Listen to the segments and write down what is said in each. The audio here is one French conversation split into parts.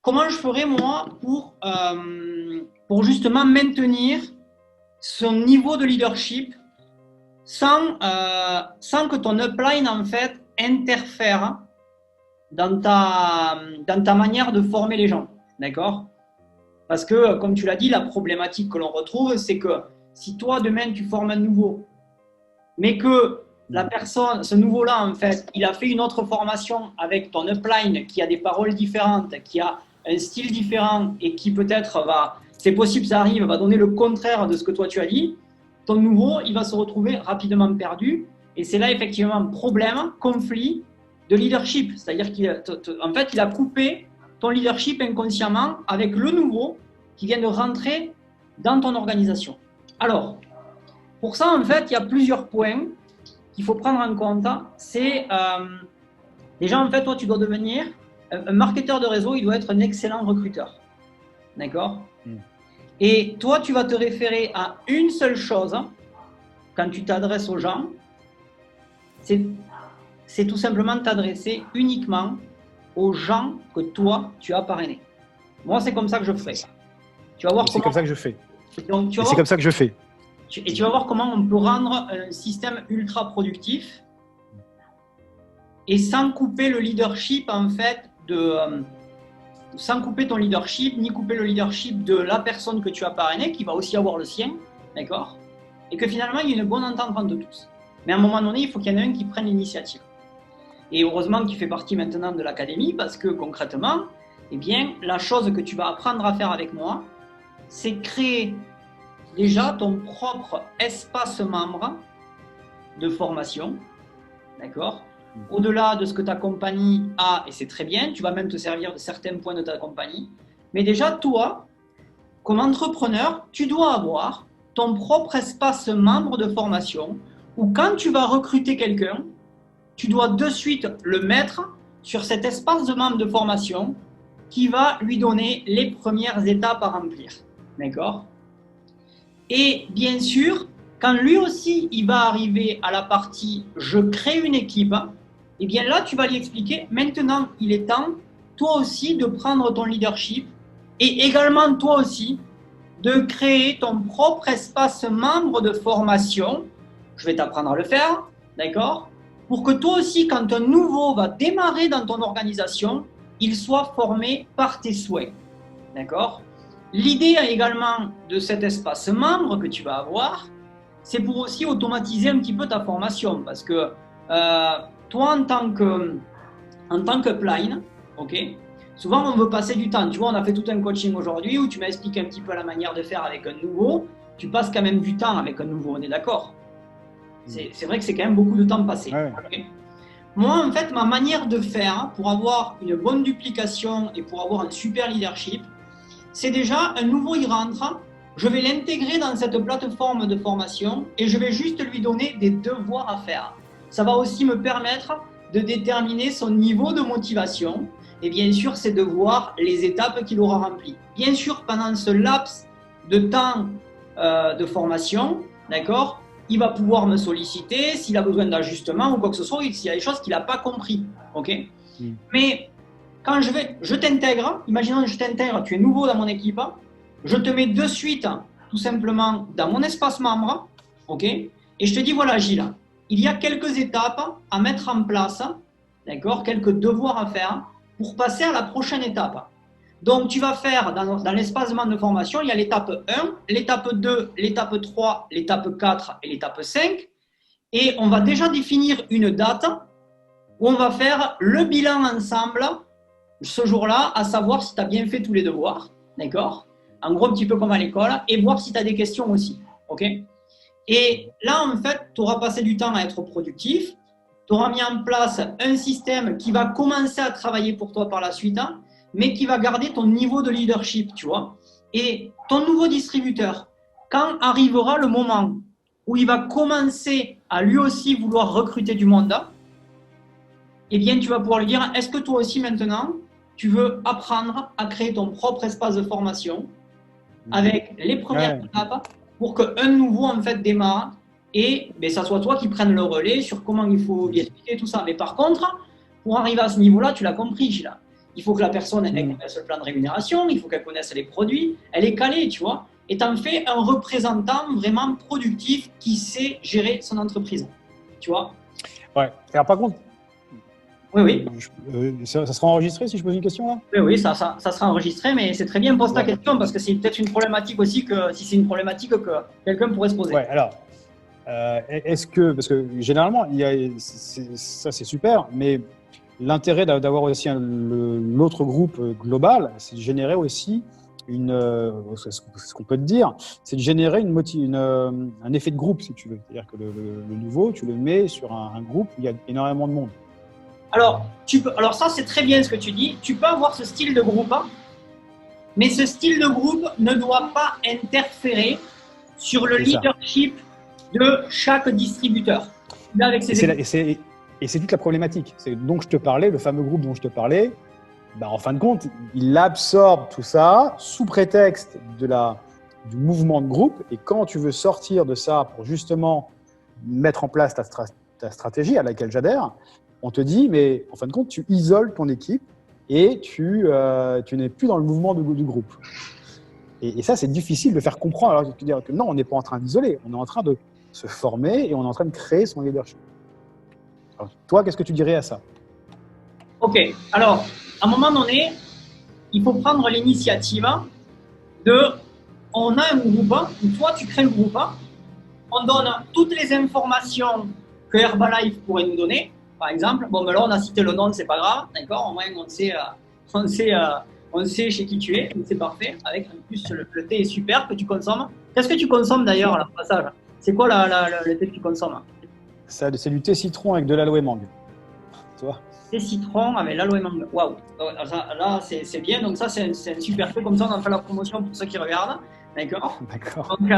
comment je ferais moi pour justement maintenir son niveau de leadership sans que ton upline en fait interfère dans ta manière de former les gens, d'accord? Parce que, comme tu l'as dit, la problématique que l'on retrouve, c'est que si toi, demain, tu formes un nouveau, mais que la personne, ce nouveau-là, en fait, il a fait une autre formation avec ton upline qui a des paroles différentes, qui a un style différent et qui peut-être va, c'est possible, ça arrive, va donner le contraire de ce que toi tu as dit, ton nouveau, il va se retrouver rapidement perdu. Et c'est là, effectivement, problème, conflit de leadership. C'est-à-dire qu'en fait, il a coupé ton leadership inconsciemment avec le nouveau qui vient de rentrer dans ton organisation. Alors, pour ça, en fait, il y a plusieurs points qu'il faut prendre en compte. C'est déjà, en fait, toi, tu dois devenir un marketeur de réseau, il doit être un excellent recruteur. D'accord? Et toi, tu vas te référer à une seule chose quand tu t'adresses aux gens, c'est tout simplement t'adresser uniquement aux gens que toi, tu as parrainés. Moi, c'est comme ça que je ferai. Tu vas voir c'est comme ça que je fais. Donc, c'est comme ça que je fais. Et tu vas voir comment on peut rendre un système ultra productif et sans couper le leadership, en fait, sans couper ton leadership, ni couper le leadership de la personne que tu as parrainée, qui va aussi avoir le sien, d'accord? Et que finalement, il y a une bonne entente entre tous. Mais à un moment donné, il faut qu'il y en ait un qui prenne l'initiative. Et heureusement qu'il fait partie maintenant de l'académie, parce que concrètement, eh bien, la chose que tu vas apprendre à faire avec moi, c'est créer déjà ton propre espace membre de formation, d'accord? Au-delà de ce que ta compagnie a, et c'est très bien, tu vas même te servir de certains points de ta compagnie, mais déjà, toi, comme entrepreneur, tu dois avoir ton propre espace membre de formation où quand tu vas recruter quelqu'un, tu dois de suite le mettre sur cet espace de membre de formation qui va lui donner les premières étapes à remplir. D'accord? Et bien sûr, quand lui aussi, il va arriver à la partie « je crée une équipe », et bien là, tu vas lui expliquer, maintenant, il est temps, toi aussi, de prendre ton leadership et également, toi aussi, de créer ton propre espace membre de formation. Je vais t'apprendre à le faire, d'accord? Pour que toi aussi, quand un nouveau va démarrer dans ton organisation, il soit formé par tes souhaits, d'accord? L'idée également de cet espace membre que tu vas avoir, c'est pour aussi automatiser un petit peu ta formation, parce que toi, en tant qu'upline, ok, souvent on veut passer du temps. Tu vois, on a fait tout un coaching aujourd'hui où tu m'as expliqué un petit peu la manière de faire avec un nouveau. Tu passes quand même du temps avec un nouveau, on est d'accord? C'est vrai que c'est quand même beaucoup de temps passé. Ouais. Okay. Moi, en fait, ma manière de faire pour avoir une bonne duplication et pour avoir un super leadership, c'est déjà un nouveau, il rentre, je vais l'intégrer dans cette plateforme de formation et je vais juste lui donner des devoirs à faire. Ça va aussi me permettre de déterminer son niveau de motivation et bien sûr, c'est de voir les étapes qu'il aura remplies. Bien sûr, pendant ce laps de temps de formation, d'accord, il va pouvoir me solliciter s'il a besoin d'ajustement ou quoi que ce soit, s'il y a des choses qu'il n'a pas compris, ok? Mais quand je t'intègre, imaginons que je t'intègre, tu es nouveau dans mon équipe, je te mets de suite, tout simplement, dans mon espace membre, ok? Et je te dis, voilà Gilles, il y a quelques étapes à mettre en place, d'accord? Quelques devoirs à faire pour passer à la prochaine étape. Donc, tu vas faire, dans l'espace membre de formation, il y a l'étape 1, l'étape 2, l'étape 3, l'étape 4 et l'étape 5. Et on va déjà définir une date où on va faire le bilan ensemble ce jour-là, à savoir si tu as bien fait tous les devoirs, d'accord? En gros, un petit peu comme à l'école, et voir si tu as des questions aussi, ok? Et là, en fait, tu auras passé du temps à être productif, tu auras mis en place un système qui va commencer à travailler pour toi par la suite, mais qui va garder ton niveau de leadership, tu vois? Et ton nouveau distributeur, quand arrivera le moment où il va commencer à lui aussi vouloir recruter du monde, eh bien, tu vas pouvoir lui dire, est-ce que toi aussi maintenant, tu veux apprendre à créer ton propre espace de formation avec les premières étapes pour qu'un nouveau en fait démarre et ça soit toi qui prennes le relais sur comment il faut lui expliquer tout ça. Mais par contre, pour arriver à ce niveau-là, tu l'as compris, Gilles, Il faut que la personne elle connaisse le plan de rémunération, il faut qu'elle connaisse les produits, elle est calée, tu vois. Et t'en fais un représentant vraiment productif qui sait gérer son entreprise, tu vois. Ouais. Alors par contre, oui. Ça sera enregistré si je pose une question là? Oui, ça sera enregistré, mais c'est très bien, pose ta question parce que c'est peut-être une problématique aussi que si c'est une problématique que quelqu'un pourrait se poser. Ouais, alors, est-ce que, parce que généralement, ça c'est super, mais l'intérêt d'avoir aussi l'autre groupe global, c'est de générer aussi ce qu'on peut te dire, c'est de générer un effet de groupe, si tu veux. C'est-à-dire que le nouveau, tu le mets sur un groupe où il y a énormément de monde. Alors ça, c'est très bien ce que tu dis. Tu peux avoir ce style de groupe, mais ce style de groupe ne doit pas interférer sur le leadership de chaque distributeur. Et c'est toute la problématique. Donc je te parlais, le fameux groupe dont je te parlais, en fin de compte, il absorbe tout ça sous prétexte du mouvement de groupe. Et quand tu veux sortir de ça pour justement mettre en place ta stratégie à laquelle j'adhère, on te dit, mais en fin de compte, tu isoles ton équipe et tu n'es plus dans le mouvement du groupe. Et ça, c'est difficile de faire comprendre. Alors, je peux dire que non, on n'est pas en train d'isoler, on est en train de se former et on est en train de créer son leadership. Alors, toi, qu'est-ce que tu dirais à ça? Ok, alors, à un moment donné, il faut prendre l'initiative on a un groupe, ou toi, tu crées le groupe, on donne toutes les informations que Herbalife pourrait nous donner. Par exemple, bon, ben là, on a cité le nom, c'est pas grave, d'accord. Au moins, on sait chez qui tu es, c'est parfait. Avec en plus, le thé est super que tu consommes. Qu'est-ce que tu consommes d'ailleurs, là, au passage? C'est quoi le thé que tu consommes? C'est du thé citron avec de l'aloe mangue. Tu vois? Thé citron avec l'aloe mangue. Waouh! Là, c'est bien. Donc, ça, c'est un super thé. Comme ça, on en fait la promotion pour ceux qui regardent. D'accord. Donc,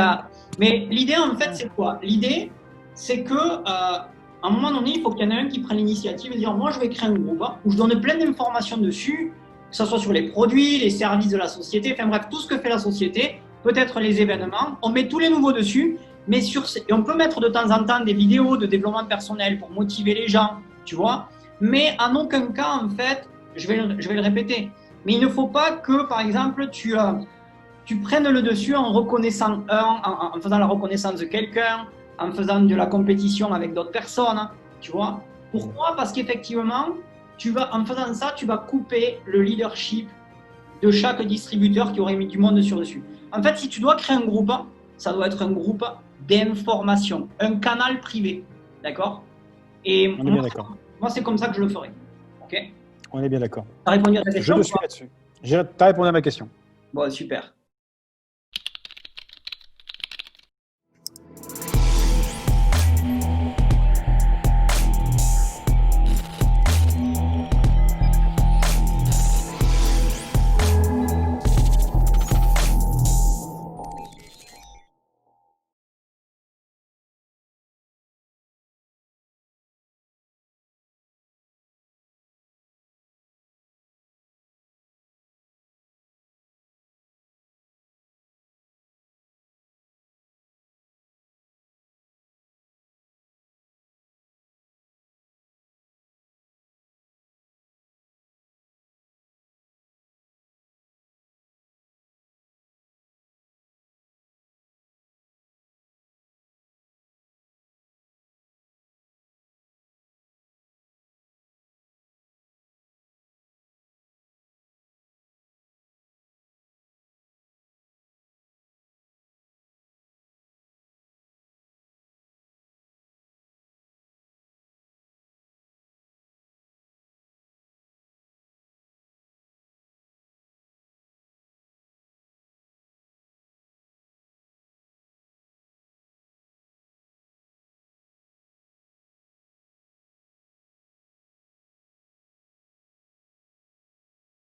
mais l'idée, en fait, c'est quoi? L'idée, c'est que. À un moment donné, il faut qu'il y en ait un qui prenne l'initiative et dire moi, je vais créer un groupe où je donne plein d'informations dessus, que ce soit sur les produits, les services de la société, enfin bref, tout ce que fait la société, peut-être les événements. On met tous les nouveaux dessus, mais et on peut mettre de temps en temps des vidéos de développement personnel pour motiver les gens, tu vois. Mais en aucun cas, en fait, je vais le répéter, mais il ne faut pas que, par exemple, tu prennes le dessus en reconnaissant en faisant la reconnaissance de quelqu'un, en faisant de la compétition avec d'autres personnes, tu vois. Pourquoi? Parce qu'effectivement, en faisant ça, tu vas couper le leadership de chaque distributeur qui aurait mis du monde sur dessus. En fait, si tu dois créer un groupe, ça doit être un groupe d'information, un canal privé, d'accord? Et on est bien d'accord. Moi, c'est comme ça que je le ferai. Ok? On est bien d'accord. Tu as répondu à ta question? Je te suis là-dessus. Tu as répondu à ma question. Bon, super.